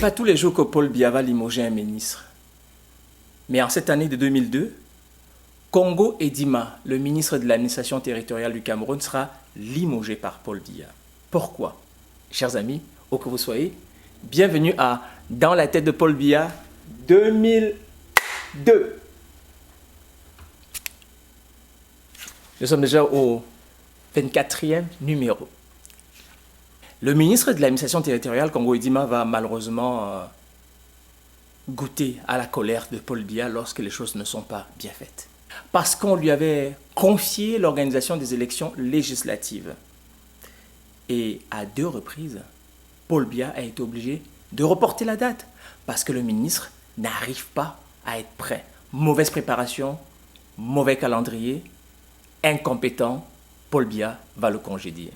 pas tous les jours que Paul Biya va limoger un ministre. Mais en cette année de 2002, Congo Edima, le ministre de l'administration territoriale du Cameroun, sera limogé par Paul Biya. Pourquoi? Chers amis, où que vous soyez, bienvenue à Dans la tête de Paul Biya 2002. Nous sommes déjà au 24e numéro. Le ministre de l'administration territoriale, Congo Edima, va malheureusement goûter à la colère de Paul Biya lorsque les choses ne sont pas bien faites. Parce qu'on lui avait confié l'organisation des élections législatives. Et à 2 reprises, Paul Biya a été obligé de reporter la date parce que le ministre n'arrive pas à être prêt. Mauvaise préparation, mauvais calendrier, incompétent, Paul Biya va le congédier.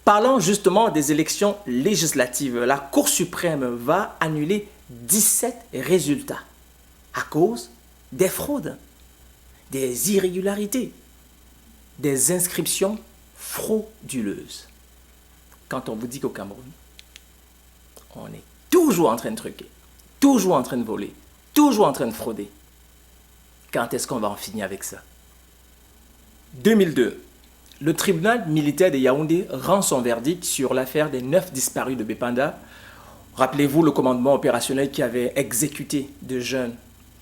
Parlant justement des élections législatives, la Cour suprême va annuler 17 résultats à cause des fraudes, des irrégularités, des inscriptions frauduleuses. Quand on vous dit qu'au Cameroun, on est toujours en train de truquer, toujours en train de voler, toujours en train de frauder, quand est-ce qu'on va en finir avec ça? 2002. Le tribunal militaire de Yaoundé rend son verdict sur l'affaire des 9 disparus de Bépanda. Rappelez-vous le commandement opérationnel qui avait exécuté de jeunes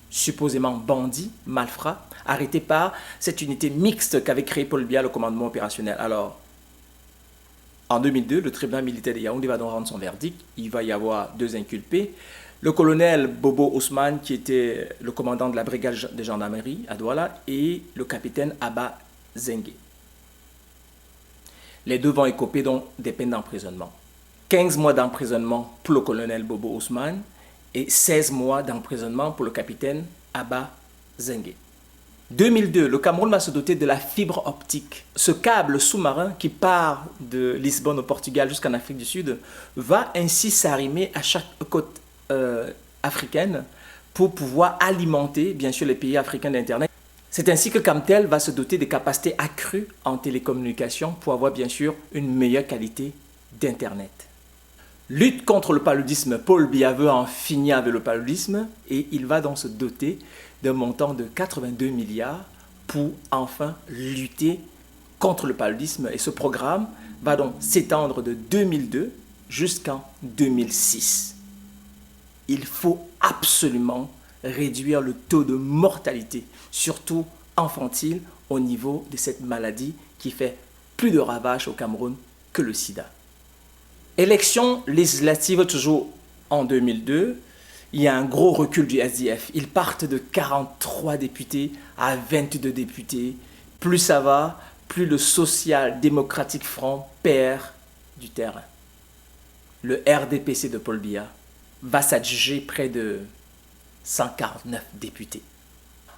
supposément bandits, malfrats, arrêtés par cette unité mixte qu'avait créée Paul Biya, le commandement opérationnel. Alors, en 2002, le tribunal militaire de Yaoundé va donc rendre son verdict. Il va y avoir 2 inculpés. Le colonel Bobo Ousmane, qui était le commandant de la brigade de gendarmerie à Douala, et le capitaine Abba Zengue. Les 2 vont écoper donc des peines d'emprisonnement. 15 mois d'emprisonnement pour le colonel Bobo Ousmane et 16 mois d'emprisonnement pour le capitaine Abba Zengue. 2002, le Cameroun va se doter de la fibre optique. Ce câble sous-marin qui part de Lisbonne au Portugal jusqu'en Afrique du Sud va ainsi s'arrimer à chaque côte africaine pour pouvoir alimenter bien sûr les pays africains d'Internet. C'est ainsi que Camtel va se doter de capacités accrues en télécommunication pour avoir bien sûr une meilleure qualité d'Internet. Lutte contre le paludisme, Paul Biya veut en finir avec le paludisme et il va donc se doter d'un montant de 82 milliards pour enfin lutter contre le paludisme. Et ce programme va donc s'étendre de 2002 jusqu'en 2006. Il faut absolument réduire le taux de mortalité, surtout infantile, au niveau de cette maladie qui fait plus de ravages au Cameroun que le sida. Élections législatives toujours en 2002, il y a un gros recul du SDF. Ils partent de 43 députés à 22 députés. Plus ça va, plus le Social Démocratique Front perd du terrain. Le RDPC de Paul Biya va s'adjuger près de 149 députés.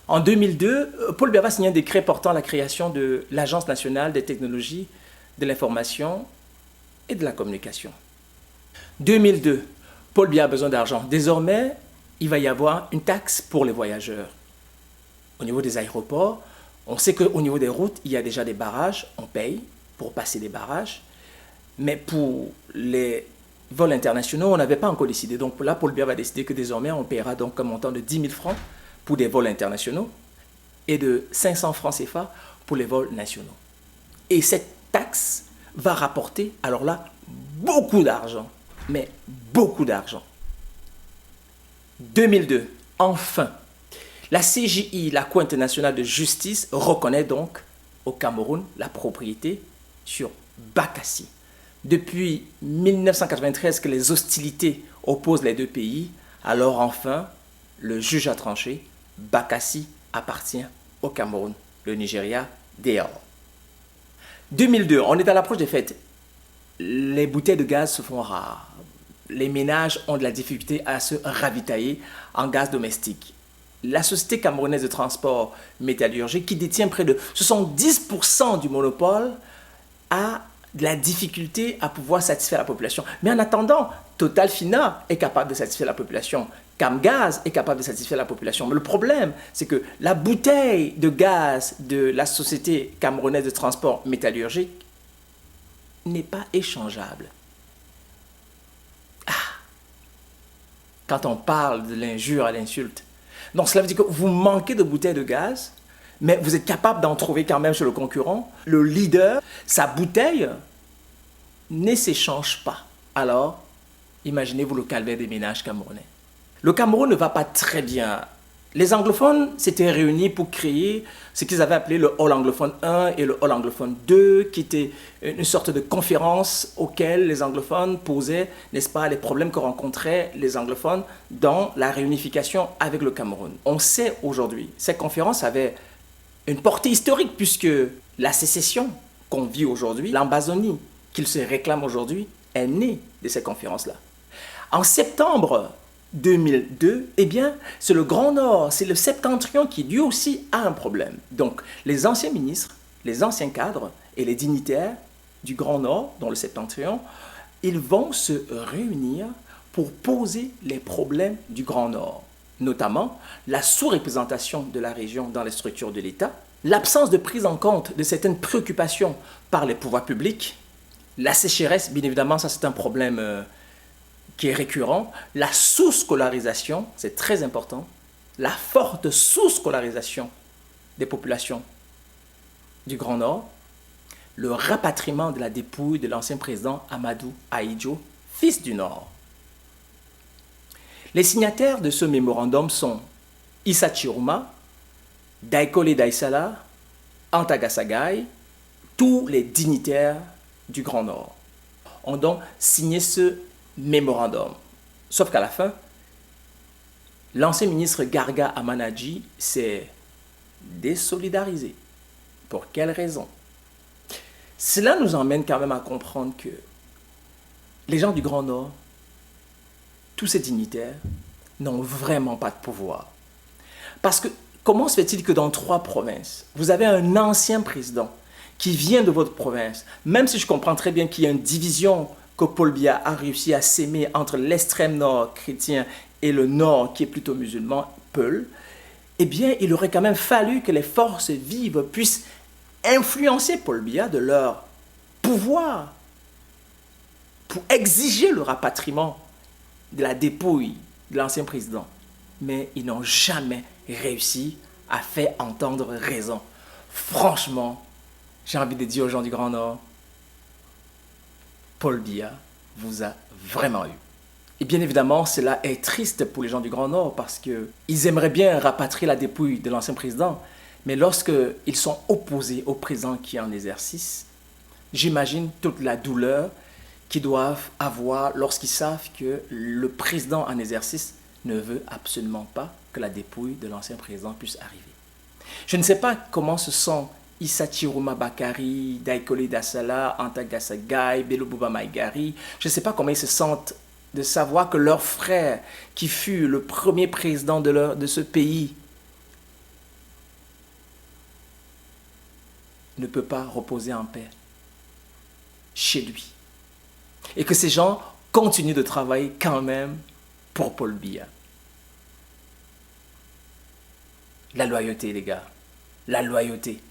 En 2002, Paul Biya va signer un décret portant la création de l'Agence nationale des technologies de l'information et de la communication. 2002, Paul Biya a besoin d'argent. Désormais, il va y avoir une taxe pour les voyageurs. Au niveau des aéroports, on sait qu'au niveau des routes, il y a déjà des barrages, on paye pour passer des barrages. Mais pour les vols internationaux, on n'avait pas encore décidé. Donc là, Paul Biya va décider que désormais, on paiera donc un montant de 10 000 francs pour des vols internationaux et de 500 francs CFA pour les vols nationaux. Et cette taxe va rapporter, alors là, beaucoup d'argent. Mais beaucoup d'argent. 2002, enfin, la CJI, la Cour internationale de justice, reconnaît donc au Cameroun la propriété sur Bakassi. Depuis 1993 que les hostilités opposent les 2 pays, alors enfin, le juge a tranché, Bakassi appartient au Cameroun, le Nigeria dehors. 2002, on est à l'approche des fêtes. Les bouteilles de gaz se font rares. Les ménages ont de la difficulté à se ravitailler en gaz domestique. La société camerounaise de transport métallurgique, qui détient près de 70% du monopole, a de la difficulté à pouvoir satisfaire la population. Mais en attendant, Total Fina est capable de satisfaire la population. Camgaz est capable de satisfaire la population. Mais le problème, c'est que la bouteille de gaz de la société camerounaise de transport métallurgique n'est pas échangeable. quand on parle de l'injure à l'insulte. Donc cela veut dire que vous manquez de bouteilles de gaz, mais vous êtes capable d'en trouver quand même chez le concurrent. Le leader, sa bouteille ne s'échange pas. Alors, imaginez-vous le calvaire des ménages camerounais. Le Cameroun ne va pas très bien. Les anglophones s'étaient réunis pour créer ce qu'ils avaient appelé le All Anglophone 1 et le All Anglophone 2, qui était une sorte de conférence auquel les anglophones posaient, n'est-ce pas, les problèmes que rencontraient les anglophones dans la réunification avec le Cameroun. On sait aujourd'hui, cette conférence avait une portée historique puisque la sécession qu'on vit aujourd'hui, l'Ambazonie qu'il se réclame aujourd'hui, est née de cette conférence-là. En septembre 2002, eh bien, c'est le Grand Nord, c'est le septentrion qui lui aussi a un problème. Donc, les anciens ministres, les anciens cadres et les dignitaires du Grand Nord, dans le septentrion, ils vont se réunir pour poser les problèmes du Grand Nord, notamment la sous-représentation de la région dans les structures de l'État, l'absence de prise en compte de certaines préoccupations par les pouvoirs publics, la sécheresse, bien évidemment, ça c'est un problème qui est récurrent, la sous-scolarisation, c'est très important, la forte sous-scolarisation des populations du Grand Nord, le rapatriement de la dépouille de l'ancien président Amadou Ahidjo, fils du Nord. Les signataires de ce mémorandum sont Issa Chiruma, Daikole Daisala, Anta Gassagai, tous les dignitaires du Grand Nord ont donc signé ce mémorandum. Sauf qu'à la fin, l'ancien ministre Garga Amanadji s'est désolidarisé. Pour quelle raison? Cela nous emmène quand même à comprendre que les gens du Grand Nord, tous ces dignitaires, n'ont vraiment pas de pouvoir. Parce que comment se fait-il que dans 3 provinces, vous avez un ancien président qui vient de votre province, même si je comprends très bien qu'il y a une division que Paul Biya a réussi à s'aimer entre l'extrême nord chrétien et le nord qui est plutôt musulman, Peul, eh bien, il aurait quand même fallu que les forces vives puissent influencer Paul Biya de leur pouvoir pour exiger le rapatriement de la dépouille de l'ancien président. Mais ils n'ont jamais réussi à faire entendre raison. Franchement, j'ai envie de dire aux gens du Grand Nord, Paul Biya vous a vraiment eu. Et bien évidemment, cela est triste pour les gens du Grand Nord parce qu'ils aimeraient bien rapatrier la dépouille de l'ancien président, mais lorsqu'ils sont opposés au président qui est en exercice, j'imagine toute la douleur qu'ils doivent avoir lorsqu'ils savent que le président en exercice ne veut absolument pas que la dépouille de l'ancien président puisse arriver. Je ne sais pas comment se sent Issa Chiruma Bakari, Daikole Daisala, Anta Gassagai, Bello Bouba Maïgari. Je ne sais pas comment ils se sentent de savoir que leur frère, qui fut le premier président de ce pays, ne peut pas reposer en paix chez lui. Et que ces gens continuent de travailler quand même pour Paul Biya. La loyauté, les gars. La loyauté.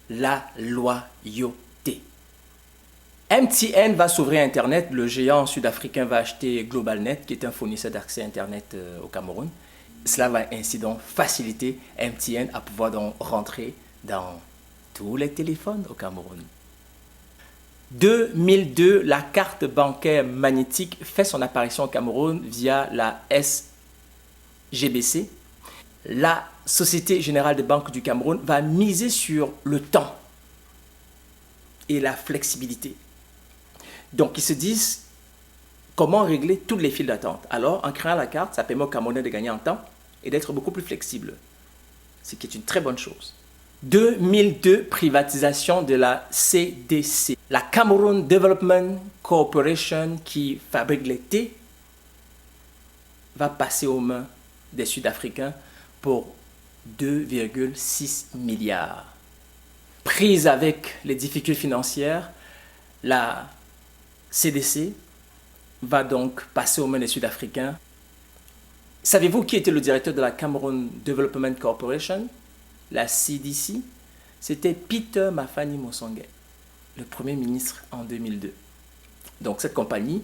La loyauté. MTN va s'ouvrir Internet. Le géant sud-africain va acheter GlobalNet, qui est un fournisseur d'accès Internet au Cameroun. Cela va ainsi donc faciliter MTN à pouvoir donc rentrer dans tous les téléphones au Cameroun. 2002, la carte bancaire magnétique fait son apparition au Cameroun via la SGBC. La Société Générale des Banques du Cameroun va miser sur le temps et la flexibilité. Donc, ils se disent comment régler toutes les files d'attente. Alors, en créant la carte, ça permet aux Camerounais de gagner en temps et d'être beaucoup plus flexibles, ce qui est une très bonne chose. 2002, privatisation de la CDC, la Cameroon Development Corporation qui fabrique les thés, va passer aux mains des Sud-Africains pour 2,6 milliards. Prise avec les difficultés financières, la CDC va donc passer aux mains des Sud-Africains. Savez-vous qui était le directeur de la Cameroon Development Corporation, la CDC? C'était Peter Mafani Mosonge, le Premier ministre en 2002. Donc cette compagnie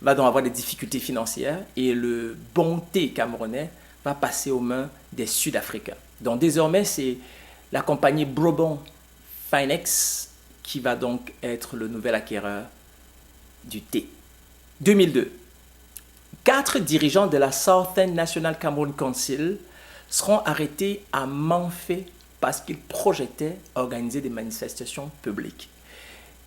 va donc avoir des difficultés financières et le bon thé camerounais va passer aux mains des Sud-Africains. Donc désormais, c'est la compagnie Bourbon Finex qui va donc être le nouvel acquéreur du thé. 2002. 4 dirigeants de la Southern National Cameroon Council seront arrêtés à Manfé parce qu'ils projetaient organiser des manifestations publiques.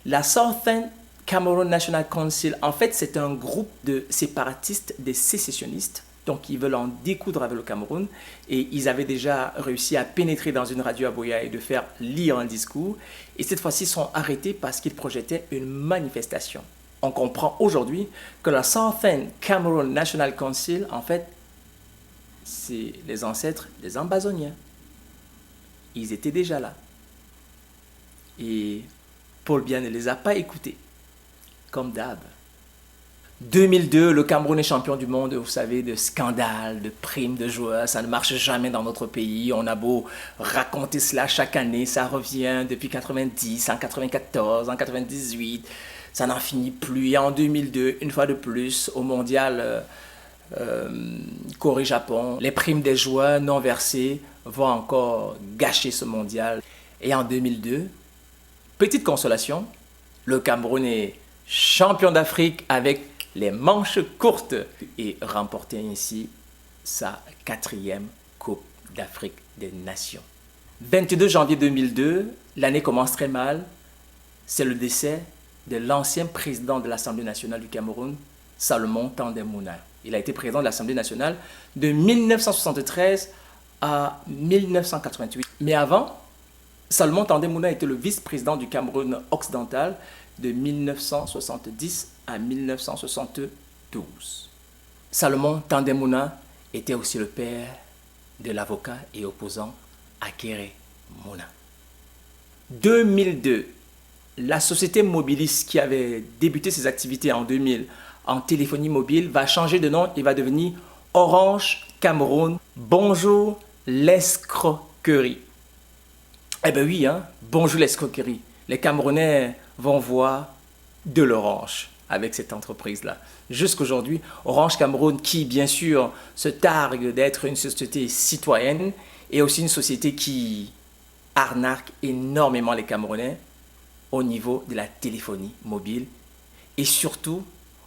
La Southern Cameroon National Council, en fait, c'est un groupe de séparatistes, des sécessionnistes, donc ils veulent en découdre avec le Cameroun, et ils avaient déjà réussi à pénétrer dans une radio à Boya et de faire lire un discours, et cette fois-ci ils sont arrêtés parce qu'ils projetaient une manifestation. On comprend aujourd'hui que la Southern Cameroon National Council, en fait, c'est les ancêtres des Ambazoniens. Ils étaient déjà là. Et Paul Biya ne les a pas écoutés, comme d'hab. 2002, le Cameroun est champion du monde, vous savez, de scandales, de primes de joueurs. Ça ne marche jamais dans notre pays. On a beau raconter cela chaque année, ça revient depuis 90, en 94, en 98. Ça n'en finit plus. Et en 2002, une fois de plus, au mondial Corée-Japon, les primes des joueurs non versées vont encore gâcher ce mondial. Et en 2002, petite consolation, le Cameroun est champion d'Afrique avec les manches courtes et remporter ainsi sa 4e Coupe d'Afrique des Nations. 22 janvier 2002, l'année commence très mal. C'est le décès de l'ancien président de l'Assemblée nationale du Cameroun, Salomon Tandem-Mouna. Il a été président de l'Assemblée nationale de 1973 à 1988. Mais avant, Salomon Tandem-Mouna était le vice-président du Cameroun occidental de 1970 à 1972. Salomon Tandem-Mouna était aussi le père de l'avocat et opposant Akere Mouna. 2002, la société Mobilis qui avait débuté ses activités en 2000 en téléphonie mobile va changer de nom et va devenir Orange Cameroun. Bonjour l'escroquerie. Eh ben oui, hein, bonjour l'escroquerie. Les Camerounais vont voir de l'orange avec cette entreprise-là. Jusqu'aujourd'hui, Orange Cameroun, qui bien sûr se targue d'être une société citoyenne, est aussi une société qui arnaque énormément les Camerounais au niveau de la téléphonie mobile et surtout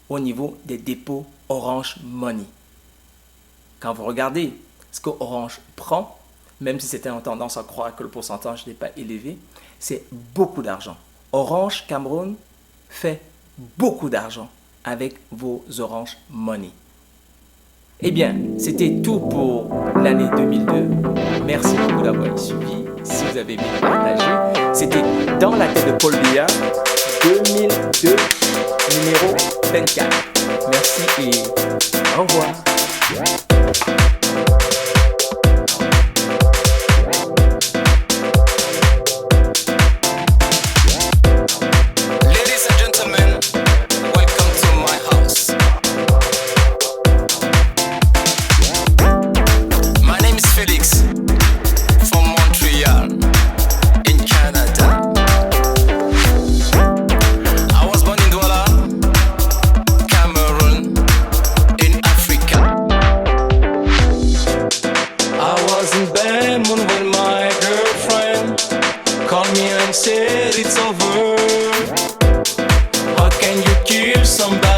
au niveau des dépôts Orange Money. Quand vous regardez ce que Orange prend, même si c'était en tendance à croire que le pourcentage n'est pas élevé, c'est beaucoup d'argent. Orange Cameroun fait beaucoup d'argent avec vos Orange Money. Eh bien, c'était tout pour l'année 2002. Merci beaucoup d'avoir suivi. Si vous avez aimé, partagez. C'était Dans la tête de Paul Biya, 2002, numéro 24. Merci et au revoir. Said it's over. How can you kill somebody?